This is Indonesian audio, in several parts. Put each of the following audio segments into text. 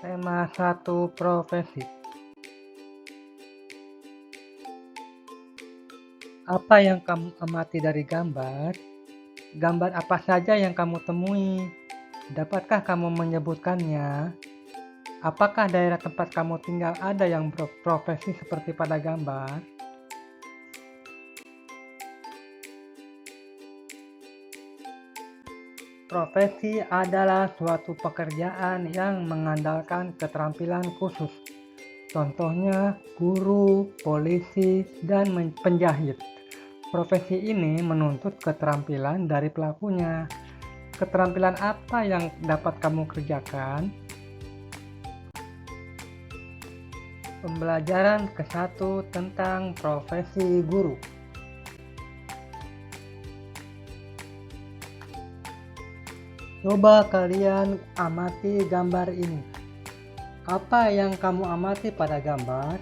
Tema 1 profesi. Apa yang kamu amati dari gambar? Gambar apa saja yang kamu temui? Dapatkah kamu menyebutkannya? Apakah daerah tempat kamu tinggal ada yang berprofesi seperti pada gambar? Profesi adalah suatu pekerjaan yang mengandalkan keterampilan khusus. Contohnya guru, polisi, dan penjahit. Profesi ini menuntut keterampilan dari pelakunya. Keterampilan apa yang dapat kamu kerjakan? Pembelajaran ke-1 tentang profesi guru. Coba kalian amati gambar ini. Apa yang kamu amati pada gambar?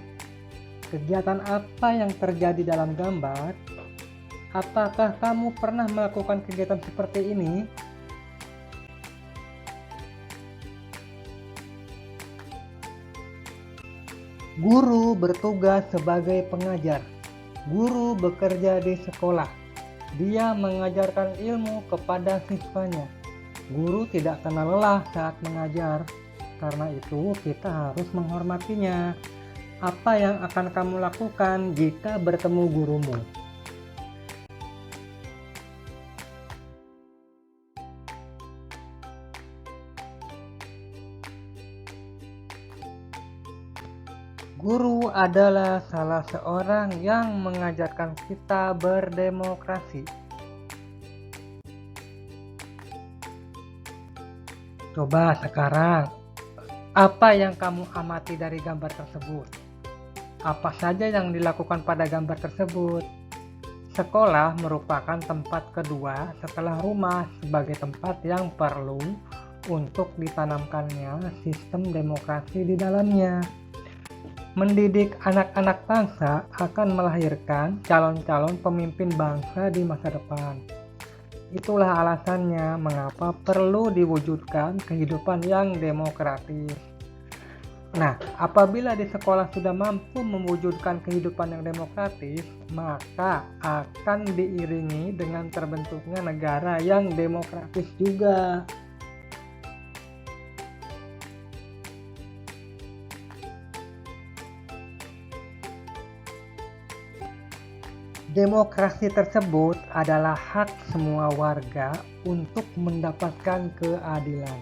Kegiatan apa yang terjadi dalam gambar? Apakah kamu pernah melakukan kegiatan seperti ini? Guru bertugas sebagai pengajar. Guru bekerja di sekolah. Dia mengajarkan ilmu kepada siswanya. Guru tidak kenal lelah saat mengajar. Karena itu kita harus menghormatinya. Apa yang akan kamu lakukan jika bertemu gurumu? Guru adalah salah seorang yang mengajarkan kita berdemokrasi. Coba sekarang, apa yang kamu amati dari gambar tersebut? Apa saja yang dilakukan pada gambar tersebut? Sekolah merupakan tempat kedua setelah rumah sebagai tempat yang perlu untuk ditanamkannya sistem demokrasi di dalamnya. Mendidik anak-anak bangsa akan melahirkan calon-calon pemimpin bangsa di masa depan. Itulah alasannya mengapa perlu diwujudkan kehidupan yang demokratis. Nah, apabila di sekolah sudah mampu mewujudkan kehidupan yang demokratis, maka akan diiringi dengan terbentuknya negara yang demokratis juga. Demokrasi tersebut adalah hak semua warga untuk mendapatkan keadilan.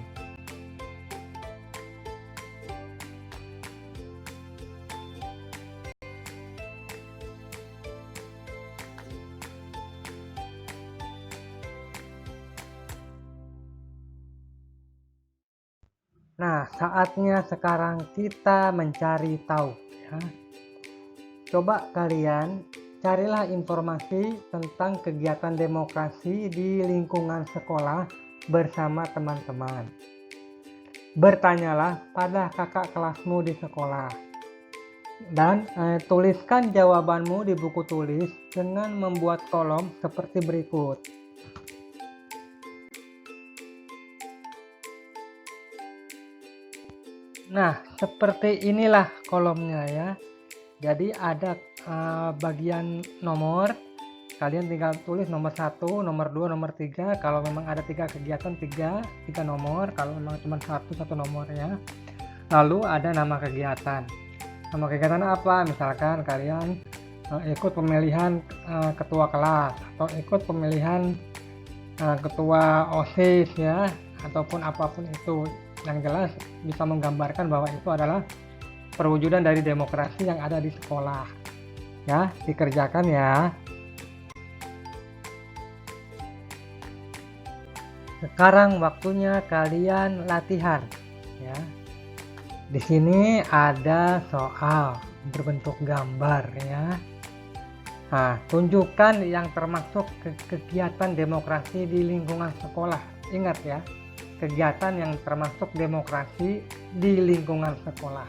Nah, saatnya sekarang kita mencari tahu, ya. Coba kalian carilah informasi tentang kegiatan demokrasi di lingkungan sekolah bersama teman-teman. Bertanyalah pada kakak kelasmu di sekolah. Dan tuliskan jawabanmu di buku tulis dengan membuat kolom seperti berikut. Nah, seperti inilah kolomnya ya. Jadi ada bagian nomor, kalian tinggal tulis nomor 1, nomor 2, nomor 3. Kalau memang ada 3 kegiatan, 3 nomor. Kalau memang cuma satu nomor ya. Lalu ada nama kegiatan. Nama kegiatan apa? Misalkan kalian ikut pemilihan ketua kelas atau ikut pemilihan ketua OSIS ya, ataupun apapun itu. Yang jelas bisa menggambarkan bahwa itu adalah perwujudan dari demokrasi yang ada di sekolah. Ya, dikerjakan ya. Sekarang waktunya kalian latihan ya. Di sini ada soal berbentuk gambar ya. Nah, tunjukkan yang termasuk kegiatan demokrasi di lingkungan sekolah. Ingat ya, kegiatan yang termasuk demokrasi di lingkungan sekolah.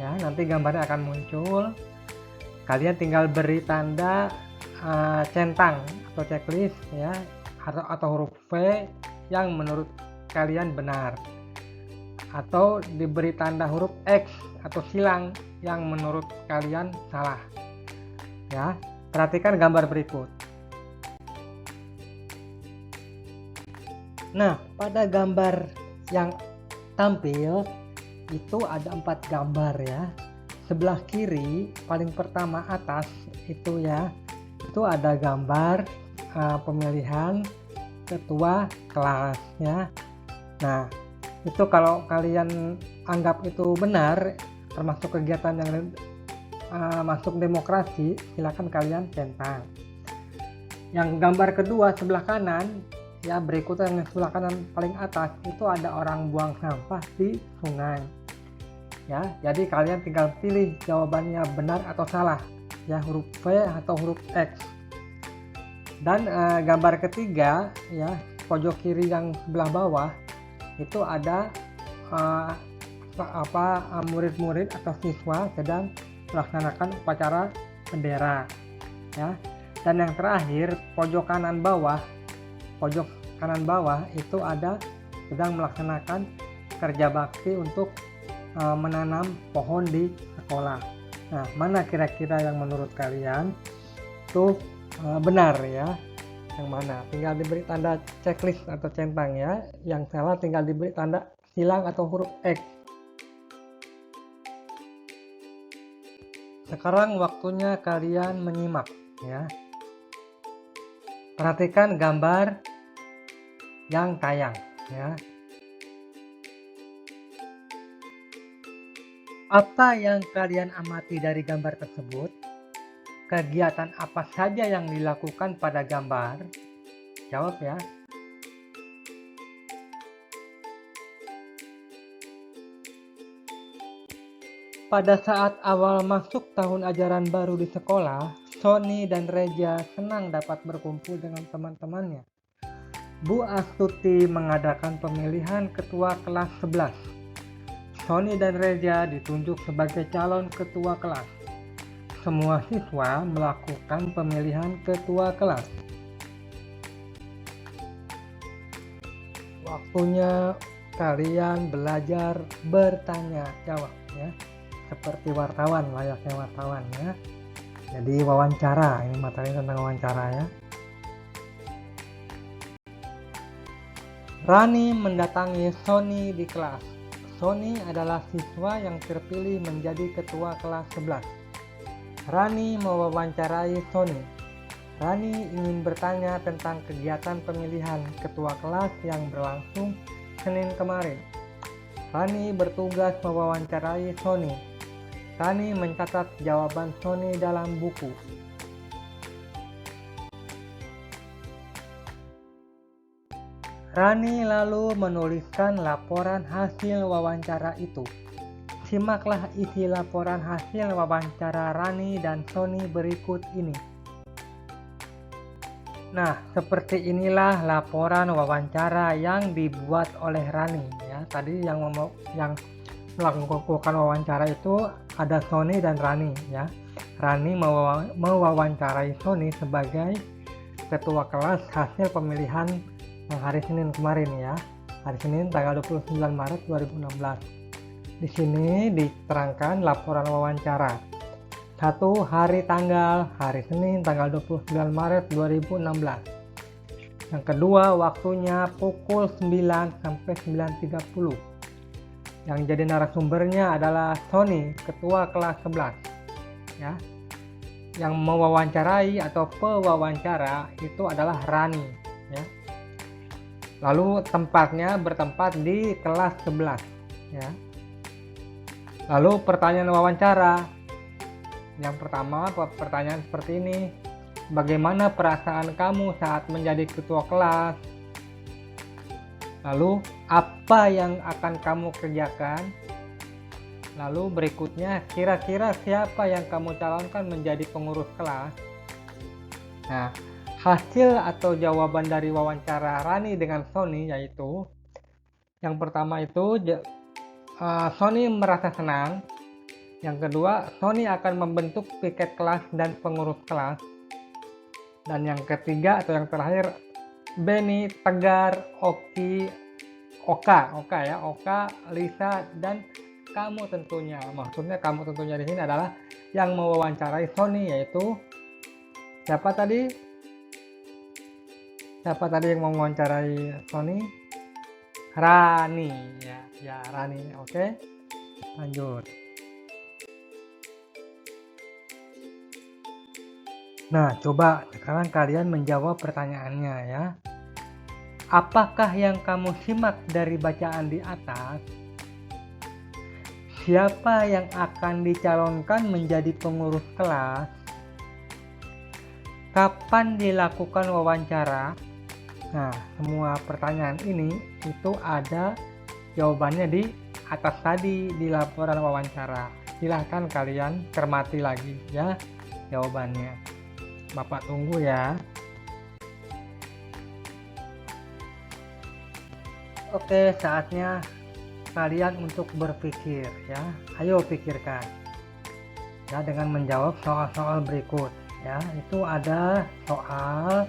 Ya, nanti gambarnya akan muncul. Kalian tinggal beri tanda centang atau checklist ya, atau huruf V yang menurut kalian benar. atau diberi tanda huruf X atau silang yang menurut kalian salah. Ya, perhatikan gambar berikut. Nah, pada gambar yang tampil itu ada 4 gambar ya. Sebelah kiri paling pertama atas itu ya, itu ada gambar pemilihan ketua kelas ya. Nah, itu kalau kalian anggap itu benar termasuk kegiatan yang masuk demokrasi, silakan kalian centang. Yang gambar kedua sebelah kanan ya, berikutnya yang sebelah kanan paling atas itu ada orang buang sampah di sungai ya. Jadi kalian tinggal pilih jawabannya benar atau salah ya, huruf V atau huruf X. Dan gambar ketiga ya, pojok kiri yang sebelah bawah itu ada murid-murid atau siswa sedang melaksanakan upacara bendera ya. Dan yang terakhir pojok kanan bawah itu ada sedang melaksanakan kerja bakti untuk menanam pohon di sekolah. Nah, mana kira-kira yang menurut kalian itu benar ya? Yang mana? Tinggal diberi tanda checklist atau centang ya. Yang salah tinggal diberi tanda silang atau huruf X. Sekarang waktunya kalian menyimak ya. Perhatikan gambar yang tayang ya. Apa yang kalian amati dari gambar tersebut? Kegiatan apa saja yang dilakukan pada gambar? Jawab ya. Pada saat awal masuk tahun ajaran baru di sekolah, Sony dan Reja senang dapat berkumpul dengan teman-temannya. Bu Astuti mengadakan pemilihan ketua kelas 11. Sony dan Reja ditunjuk sebagai calon ketua kelas. Semua siswa melakukan pemilihan ketua kelas. Waktunya kalian belajar bertanya jawab ya. Seperti wartawan, layaknya wartawan ya. Jadi wawancara, ini materinya tentang wawancara ya. Rani mendatangi Sony di kelas. Sony adalah siswa yang terpilih menjadi ketua kelas 11. Rani mewawancarai Sony. Rani ingin bertanya tentang kegiatan pemilihan ketua kelas yang berlangsung Senin kemarin. Rani bertugas mewawancarai Sony. Rani mencatat jawaban Sony dalam buku. Rani lalu menuliskan laporan hasil wawancara itu. Simaklah isi laporan hasil wawancara Rani dan Sony berikut ini. Nah, seperti inilah laporan wawancara yang dibuat oleh Rani ya. Tadi yang melakukan wawancara itu ada Sony dan Rani ya. Rani mewawancarai Sony sebagai ketua kelas hasil pemilihan hari Senin kemarin ya. Hari Senin tanggal 29 Maret 2016. Di sini diterangkan laporan wawancara. 1. Hari tanggal hari Senin tanggal 29 Maret 2016. Yang kedua, waktunya pukul 9 sampai 9.30. Yang jadi narasumbernya adalah Sony, ketua kelas 11. Ya. Yang mewawancarai atau pewawancara itu adalah Rani, ya. Lalu tempatnya bertempat di kelas 11 ya. Lalu pertanyaan wawancara. Yang pertama, pertanyaan seperti ini. Bagaimana perasaan kamu saat menjadi ketua kelas? Lalu apa yang akan kamu kerjakan? Lalu berikutnya, kira-kira siapa yang kamu calonkan menjadi pengurus kelas? Nah, hasil atau jawaban dari wawancara Rani dengan Sony yaitu yang pertama itu Sony merasa senang. Yang kedua, Sony akan membentuk piket kelas dan pengurus kelas. Dan yang ketiga atau yang terakhir, Benny, Tegar, Oki, Oka ya, Oka, Lisa, dan kamu tentunya. Maksudnya kamu tentunya di sini adalah yang mewawancarai Sony, yaitu siapa tadi? Siapa tadi yang mewawancarai Sony? Rani ya, Rani. Oke, lanjut. Nah, coba sekarang kalian menjawab pertanyaannya ya. Apakah yang kamu simak dari bacaan di atas? Siapa yang akan dicalonkan menjadi pengurus kelas? Kapan dilakukan wawancara? Nah, semua pertanyaan ini itu ada jawabannya di atas tadi di laporan wawancara. Silahkan kalian cermati lagi ya jawabannya. Bapak tunggu ya. Oke, saatnya kalian untuk berpikir ya. Ayo pikirkan ya dengan menjawab soal-soal berikut ya. Itu ada soal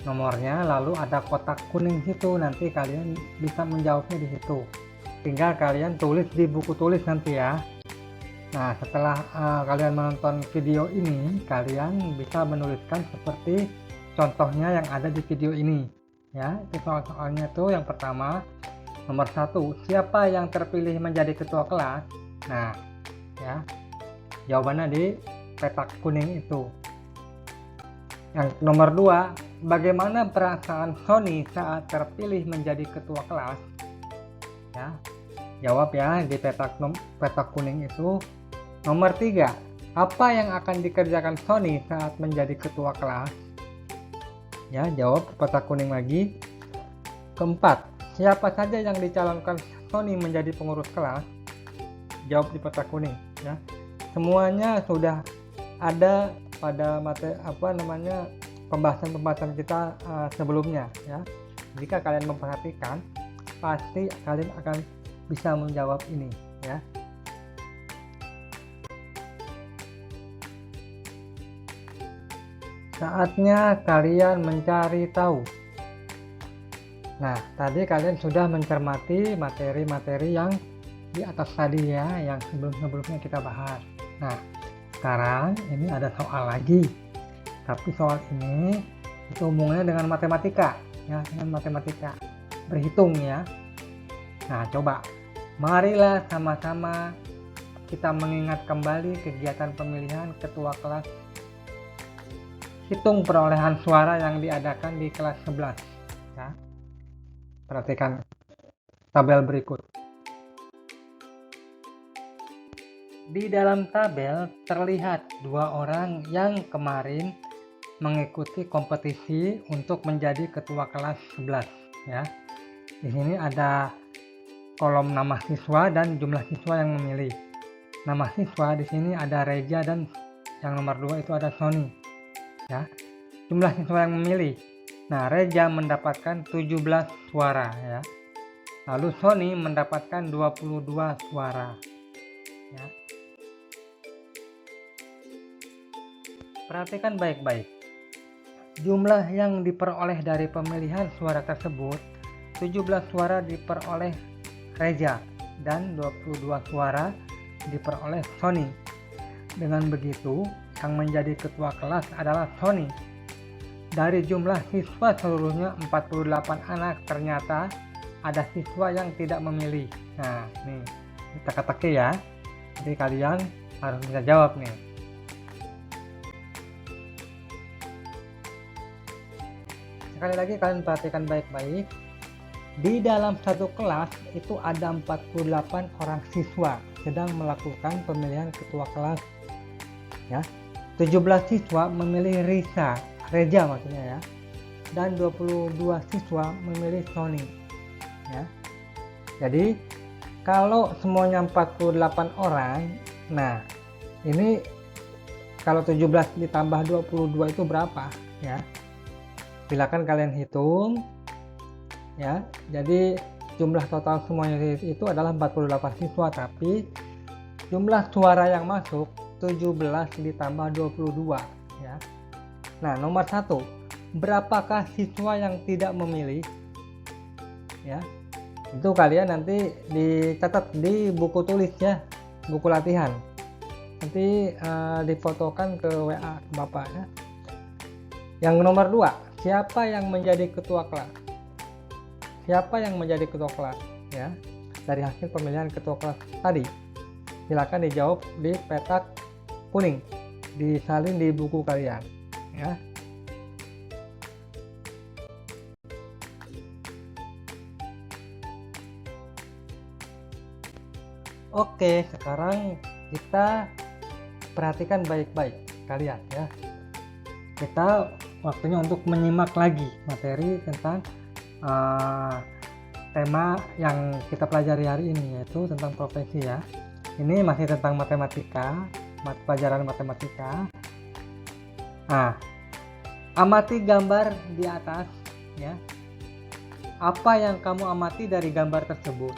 nomornya, lalu ada kotak kuning situ, nanti kalian bisa menjawabnya di situ. Tinggal kalian tulis di buku tulis nanti ya. Nah, setelah kalian menonton video ini, kalian bisa menuliskan seperti contohnya yang ada di video ini ya. Itu soal-soalnya tuh yang pertama, nomor 1, siapa yang terpilih menjadi ketua kelas? Nah ya, jawabannya di petak kuning itu. Yang nomor 2, bagaimana perasaan Sony saat terpilih menjadi ketua kelas? Ya, jawab ya di petak kuning itu. Nomor 3, apa yang akan dikerjakan Sony saat menjadi ketua kelas? Ya, jawab petak kuning lagi. Keempat, siapa saja yang dicalonkan Sony menjadi pengurus kelas? Jawab di petak kuning ya. Semuanya sudah ada pada pembahasan kita sebelumnya ya. Jika kalian memperhatikan, pasti kalian akan bisa menjawab ini ya. Saatnya kalian mencari tahu. Nah, tadi kalian sudah mencermati materi-materi yang di atas tadi ya, yang sebelumnya kita bahas. Nah, sekarang ini ada soal lagi. Tapi soal ini itu hubungannya dengan matematika ya, dengan matematika. Berhitung ya. Nah, coba marilah sama-sama kita mengingat kembali kegiatan pemilihan ketua kelas. Hitung perolehan suara yang diadakan di kelas 11 ya. Perhatikan tabel berikut. Di dalam tabel terlihat 2 orang yang kemarin mengikuti kompetisi untuk menjadi ketua kelas 11 ya. Di sini ada kolom nama siswa dan jumlah siswa yang memilih. Nama siswa di sini ada Reja dan yang nomor 2 itu ada Sony. Ya, jumlah siswa yang memilih. Nah, Reja mendapatkan 17 suara ya. Lalu Sony mendapatkan 22 suara. Ya. Perhatikan baik-baik. Jumlah yang diperoleh dari pemilihan suara tersebut, 17 suara diperoleh Reja dan 22 suara diperoleh Sony. Dengan begitu, yang menjadi ketua kelas adalah Sony. Dari jumlah siswa seluruhnya 48 anak, ternyata ada siswa yang tidak memilih. Nah, nih teka-teki ya. Jadi kalian harus bisa jawab nih. Sekali lagi kalian perhatikan baik-baik. Di dalam satu kelas itu ada 48 orang siswa sedang melakukan pemilihan ketua kelas. Ya. 17 siswa memilih Reja maksudnya ya, dan 22 siswa memilih Sony ya. Jadi kalau semuanya 48 orang, nah ini kalau 17 ditambah 22 itu berapa ya? Silakan kalian hitung ya. Jadi jumlah total semuanya itu adalah 48 siswa, tapi jumlah suara yang masuk 17 ditambah 22 ya. Nah, nomor 1, berapakah siswa yang tidak memilih? Ya. Itu kalian nanti dicatat di buku tulis ya, buku latihan. Nanti difotokan ke WA Bapak ya. Yang nomor 2, siapa yang menjadi ketua kelas? Siapa yang menjadi ketua kelas ya? Dari hasil pemilihan ketua kelas tadi. Silakan dijawab di petak kuning, disalin di buku kalian ya. Oke, sekarang kita perhatikan baik-baik kalian ya. Kita waktunya untuk menyimak lagi materi tentang tema yang kita pelajari hari ini, yaitu tentang profesi ya. Ini masih tentang matematika, pelajaran matematika. Nah, amati gambar di atas ya. Apa yang kamu amati dari gambar tersebut?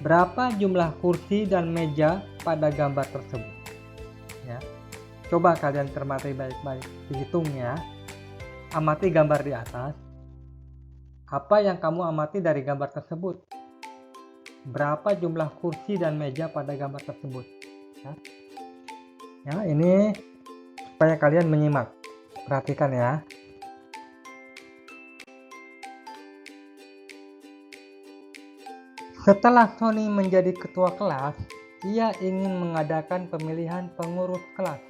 Berapa jumlah kursi dan meja pada gambar tersebut? Ya. Coba kalian cermati baik-baik, dihitung ya. Amati gambar di atas. Apa yang kamu amati dari gambar tersebut? Berapa jumlah kursi dan meja pada gambar tersebut? Ya, ini supaya kalian menyimak. Perhatikan ya. Setelah Sony menjadi ketua kelas, ia ingin mengadakan pemilihan pengurus kelas.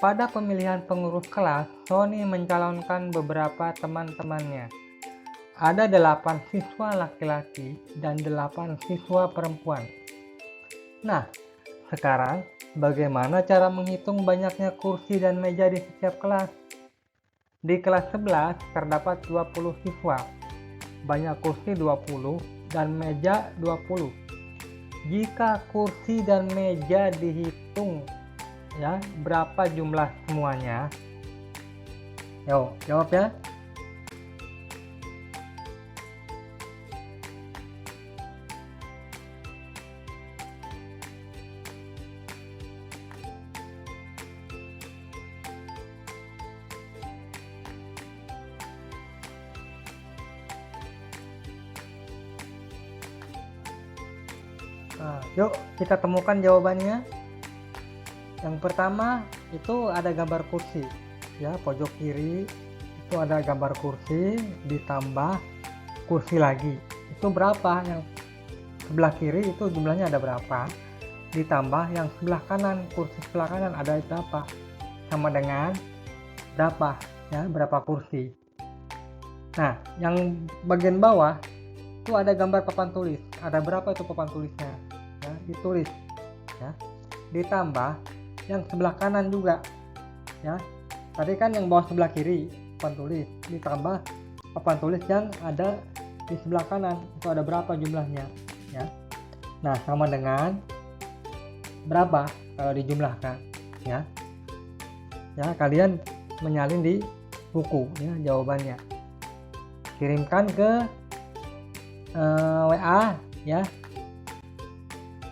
Pada pemilihan pengurus kelas, Sony mencalonkan beberapa teman-temannya. Ada 8 siswa laki-laki dan 8 siswa perempuan. Nah, sekarang bagaimana cara menghitung banyaknya kursi dan meja di setiap kelas? Di kelas 11 terdapat 20 siswa. Banyak kursi 20 dan meja 20. Jika kursi dan meja dihitung ya, berapa jumlah semuanya? Yo, jawab ya. Nah, yuk kita temukan jawabannya. Yang pertama itu ada gambar kursi ya, pojok kiri itu ada gambar kursi ditambah kursi lagi. Itu berapa? Yang sebelah kiri itu jumlahnya ada berapa? Ditambah yang sebelah kanan, kursi sebelah kanan ada berapa? Sama dengan berapa ya, berapa kursi. Nah, yang bagian bawah itu ada gambar papan tulis. Ada berapa itu papan tulisnya? Ya, ditulis ya. Ditambah yang sebelah kanan juga ya. Tadi kan yang bawah sebelah kiri papan tulis, ditambah papan tulis yang ada di sebelah kanan, itu ada berapa jumlahnya ya. Nah, sama dengan berapa kalau dijumlahkan ya. Ya, kalian menyalin di buku ya jawabannya. Kirimkan ke WA ya.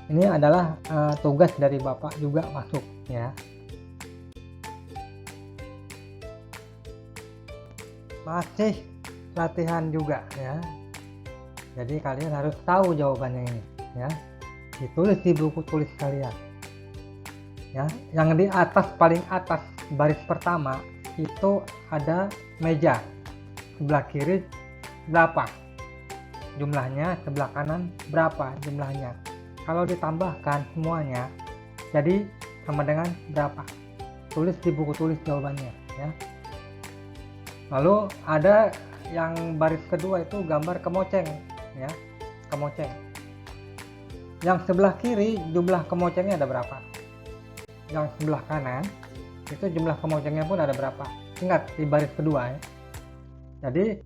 Ini adalah tugas dari Bapak juga masuk ya. Masih latihan juga ya. Jadi kalian harus tahu jawabannya ini ya. Ditulis di buku tulis kalian. Ya, yang di atas paling atas baris pertama itu ada meja. Sebelah kiri berapa jumlahnya, sebelah kanan berapa jumlahnya. Kalau ditambahkan semuanya jadi sama dengan berapa? Tulis di buku tulis jawabannya ya. Lalu ada yang baris kedua itu gambar kemoceng ya, kemoceng. Yang sebelah kiri jumlah kemocengnya ada berapa? Yang sebelah kanan itu jumlah kemocengnya pun ada berapa? Ingat di baris kedua ya. Jadi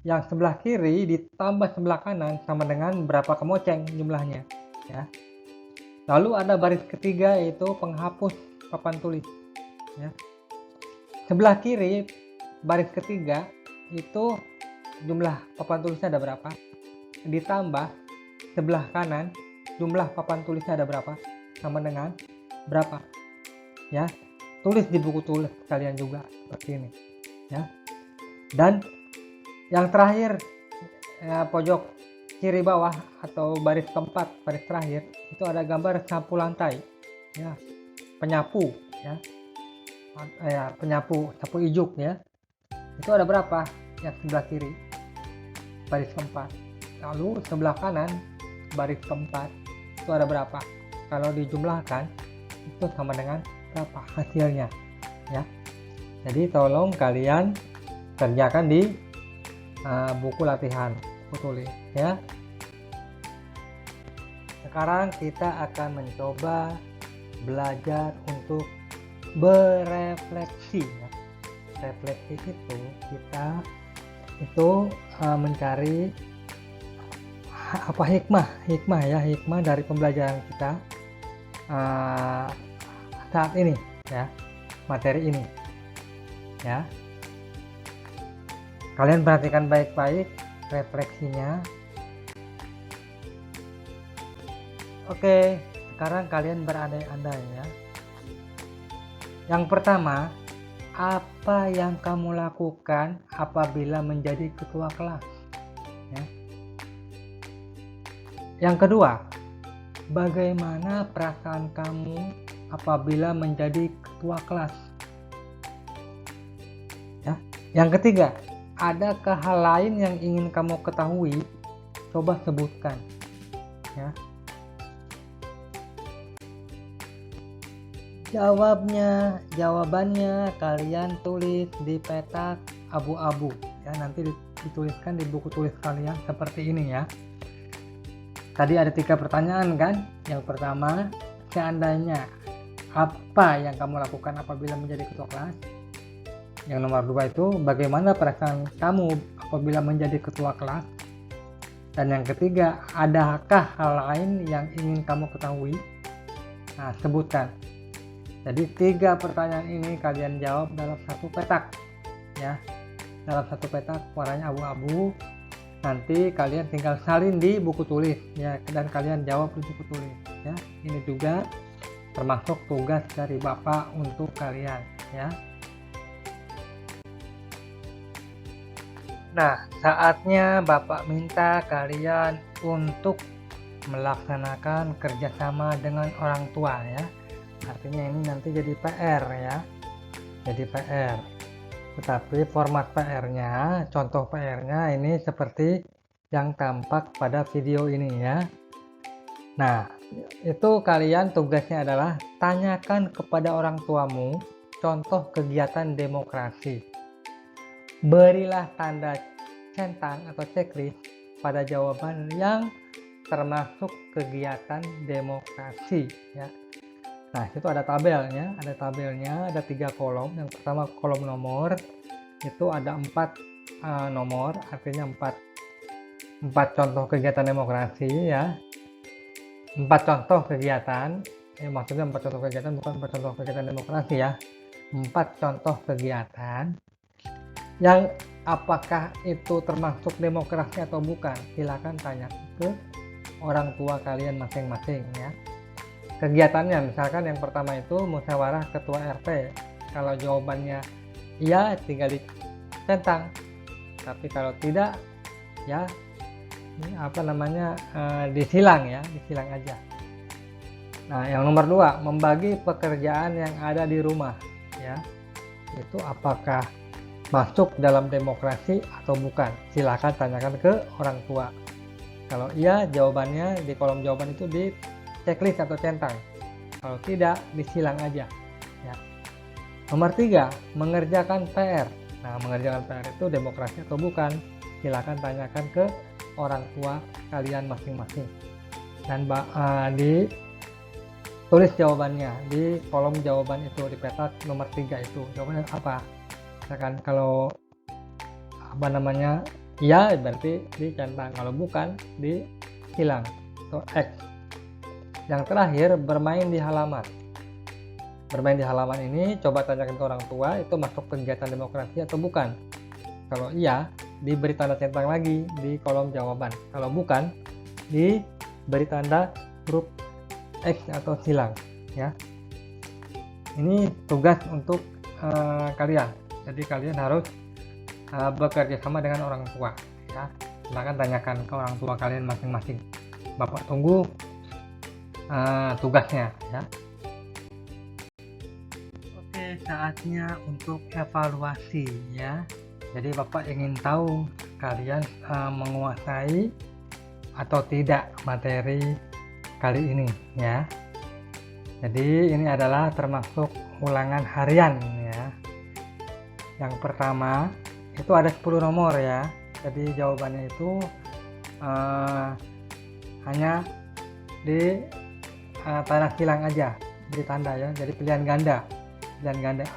yang sebelah kiri ditambah sebelah kanan sama dengan berapa kemoceng jumlahnya ya. Lalu ada baris ketiga yaitu penghapus papan tulis ya. Sebelah kiri baris ketiga itu jumlah papan tulisnya ada berapa, ditambah sebelah kanan jumlah papan tulisnya ada berapa, sama dengan berapa ya. Tulis di buku tulis kalian juga seperti ini ya. Dan yang terakhir pojok kiri bawah atau baris keempat, baris terakhir itu ada gambar sapu lantai ya, penyapu ya, penyapu sapu ijuk ya. Itu ada berapa? Yang sebelah kiri baris keempat. Lalu sebelah kanan baris keempat itu ada berapa? Kalau dijumlahkan itu sama dengan berapa hasilnya ya. Jadi tolong kalian kerjakan di buku latihan, buku tulis ya. Sekarang kita akan mencoba belajar untuk berefleksi ya. Refleksi itu kita mencari apa hikmah ya, hikmah dari pembelajaran kita saat ini ya, materi ini ya. Kalian perhatikan baik-baik refleksinya. Oke, sekarang kalian berandai-andai ya. Yang pertama, apa yang kamu lakukan apabila menjadi ketua kelas ya. Yang kedua, bagaimana perasaan kamu apabila menjadi ketua kelas ya. Yang ketiga, adakah hal lain yang ingin kamu ketahui? Coba sebutkan ya. Jawabannya kalian tulis di petak abu-abu ya, nanti dituliskan di buku tulis kalian seperti ini ya. Tadi ada 3 pertanyaan kan. Yang pertama, seandainya apa yang kamu lakukan apabila menjadi ketua kelas. Yang nomor 2 itu bagaimana perasaan kamu apabila menjadi ketua kelas. Dan yang ketiga, adakah hal lain yang ingin kamu ketahui? Nah, sebutkan. Jadi 3 pertanyaan ini kalian jawab dalam satu petak ya, dalam satu petak warnanya abu-abu. Nanti kalian tinggal salin di buku tulis ya, dan kalian jawab di buku tulis ya. Ini juga termasuk tugas dari Bapak untuk kalian ya. Nah, saatnya Bapak minta kalian untuk melaksanakan kerjasama dengan orang tua ya. Artinya ini nanti jadi PR ya, jadi PR. Tetapi format PR-nya, contoh PR-nya ini seperti yang tampak pada video ini ya. Nah, itu kalian tugasnya adalah tanyakan kepada orang tuamu contoh kegiatan demokrasi. Berilah tanda centang atau checklist pada jawaban yang termasuk kegiatan demokrasi ya. Nah, itu ada tabelnya, ada 3 kolom. Yang pertama kolom nomor, itu ada 4 nomor, artinya 4 contoh kegiatan demokrasi ya. 4 contoh kegiatan, maksudnya 4 contoh kegiatan, bukan 4 contoh kegiatan demokrasi ya. 4 contoh kegiatan yang apakah itu termasuk demokrasi atau bukan, silakan tanya ke orang tua kalian masing-masing ya. Kegiatannya misalkan yang pertama itu musyawarah ketua RT. Kalau jawabannya iya tinggal dicentang, tapi kalau tidak ya disilang ya, disilang aja. Nah, yang nomor 2, membagi pekerjaan yang ada di rumah ya. Itu apakah masuk dalam demokrasi atau bukan, silakan tanyakan ke orang tua. Kalau iya, jawabannya di kolom jawaban itu di checklist atau centang. Kalau tidak, disilang aja ya. Nomor 3, mengerjakan PR. Nah, mengerjakan PR itu demokrasi atau bukan, silakan tanyakan ke orang tua kalian masing-masing. Dan tulis jawabannya di kolom jawaban itu, di petak nomor 3 itu. Jawabannya apa? Misalkan kalau iya berarti dicentang, kalau bukan disilang atau X. Yang terakhir, bermain di halaman. Bermain di halaman ini coba tanyakan ke orang tua, itu masuk kegiatan demokrasi atau bukan. Kalau iya, diberi tanda centang lagi di kolom jawaban. Kalau bukan, diberi tanda huruf X atau silang ya. Ini tugas untuk kalian. Jadi kalian harus bekerja sama dengan orang tua ya. Silahkan tanyakan ke orang tua kalian masing-masing. Bapak tunggu tugasnya ya. Oke, saatnya untuk evaluasi ya. Jadi Bapak ingin tahu kalian menguasai atau tidak materi kali ini ya. Jadi ini adalah termasuk ulangan harian ya. Yang pertama itu ada 10 nomor ya. Jadi jawabannya itu hanya di tanda silang aja, beri tanda ya. Jadi pilihan ganda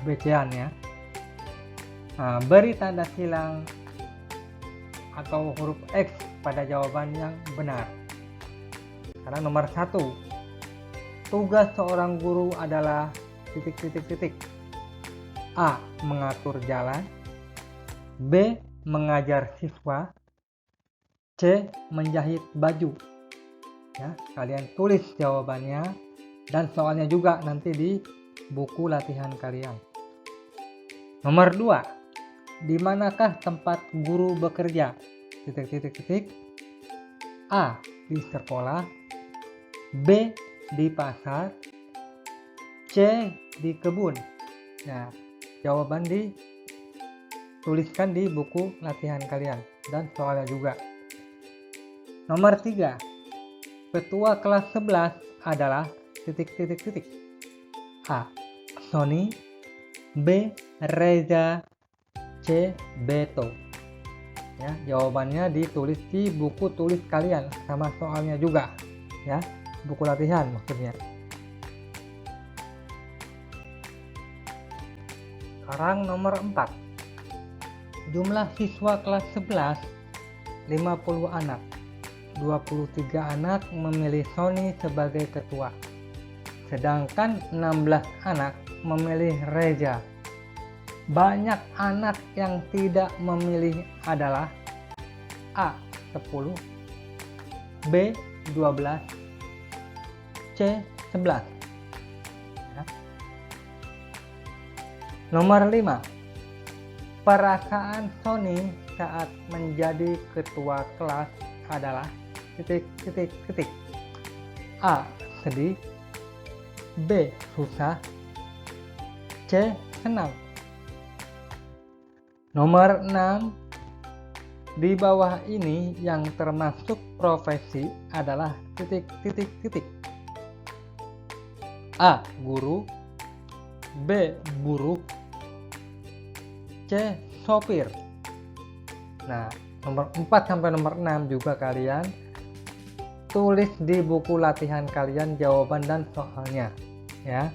ABC-an ya. Beri tanda silang atau huruf X pada jawaban yang benar. Karena nomor 1, tugas seorang guru adalah titik. A. Mengatur jalan. B. Mengajar siswa. C. Menjahit baju. Ya, kalian tulis jawabannya dan soalnya juga nanti di buku latihan kalian. Nomor 2, di manakah tempat guru bekerja? A. Di sekolah. B. Di pasar. C. Di kebun. Nah, jawaban dituliskan di buku latihan kalian dan soalnya juga. Nomor 3, ketua kelas 11 adalah titik. A. Sony. B. Reza. C. Beto. Ya, jawabannya ditulis di buku tulis kalian sama soalnya juga ya, buku latihan maksudnya. Sekarang nomor 4, jumlah siswa kelas 11 50 anak. 23 anak memilih Sony sebagai ketua, sedangkan 16 anak memilih Reza. Banyak anak yang tidak memilih adalah A. 10, B. 12, C. 11 ya. Nomor 5, perasaan Sony saat menjadi ketua kelas adalah titik. A. Sedih. B. Susah. C. Senang. Nomor 6, di bawah ini yang termasuk profesi adalah titik. A. Guru. B. Buruh. C. Sopir. Nah, nomor 4 sampai nomor 6 juga kalian tulis di buku latihan kalian jawaban dan soalnya ya.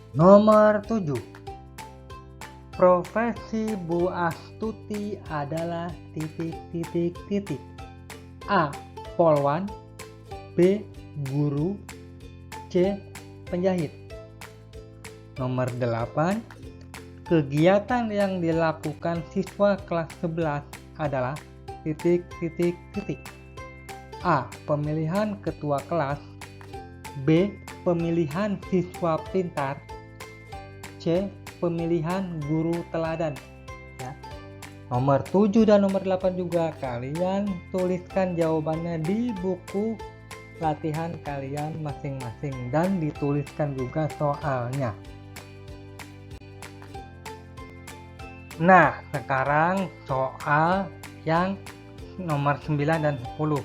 Nomor 7, profesi Bu Astuti adalah titik. A. Polwan. B. Guru. C. Penjahit. Nomor 8, kegiatan yang dilakukan siswa kelas 11 adalah titik. A. Pemilihan ketua kelas. B. Pemilihan siswa pintar. C. Pemilihan guru teladan ya. Nomor 7 dan nomor 8 juga kalian tuliskan jawabannya di buku latihan kalian masing-masing dan dituliskan juga soalnya. Nah, sekarang soal yang nomor 9 dan 10.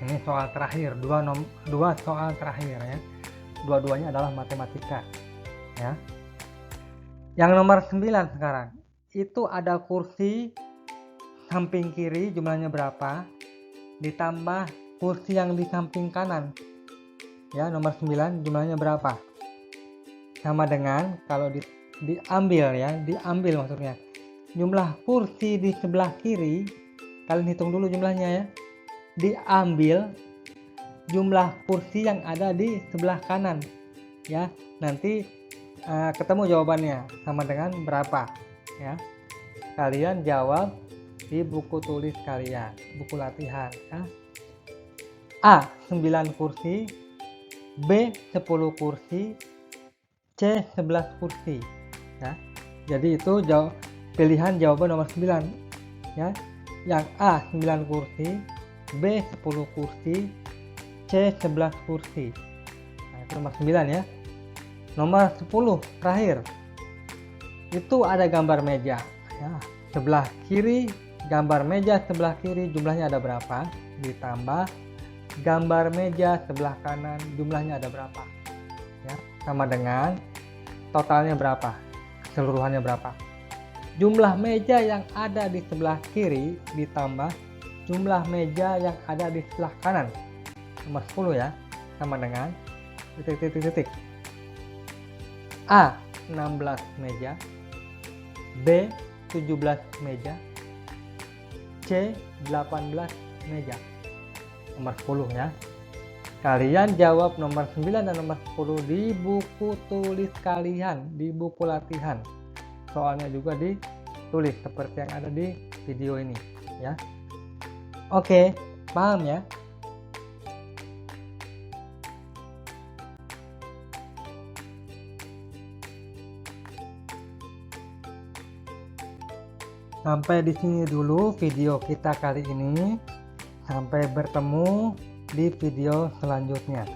Ini soal terakhir, dua soal terakhir ya. Dua-duanya adalah matematika ya. Yang nomor 9 sekarang, itu ada kursi samping kiri jumlahnya berapa, ditambah kursi yang di samping kanan ya, nomor 9 jumlahnya berapa, sama dengan kalau diambil maksudnya jumlah kursi di sebelah kiri, kalian hitung dulu jumlahnya ya, diambil jumlah kursi yang ada di sebelah kanan ya, nanti ketemu jawabannya sama dengan berapa ya. Kalian jawab di buku tulis kalian, buku latihan ya. A. 9 kursi. B. 10 kursi. C. 11 kursi ya. Jadi itu pilihan jawaban nomor 9 ya. Yang A 9 kursi, B 10 kursi, C 11 kursi. Nah, itu nomor 9 ya. Nomor 10 terakhir. Itu ada gambar meja ya. Sebelah kiri gambar meja sebelah kiri jumlahnya ada berapa, ditambah gambar meja sebelah kanan jumlahnya ada berapa ya, sama dengan totalnya berapa, keseluruhannya berapa. Jumlah meja yang ada di sebelah kiri ditambah jumlah meja yang ada di sebelah kanan, nomor 10 ya, sama dengan titik. A 16 meja, B 17 meja, C 18 meja. Nomor 10 ya. Kalian jawab nomor 9 dan nomor 10 di buku tulis kalian, di buku latihan. Soalnya juga ditulis seperti yang ada di video ini ya. Oke, paham ya? Sampai di sini dulu video kita kali ini. Sampai bertemu di video selanjutnya.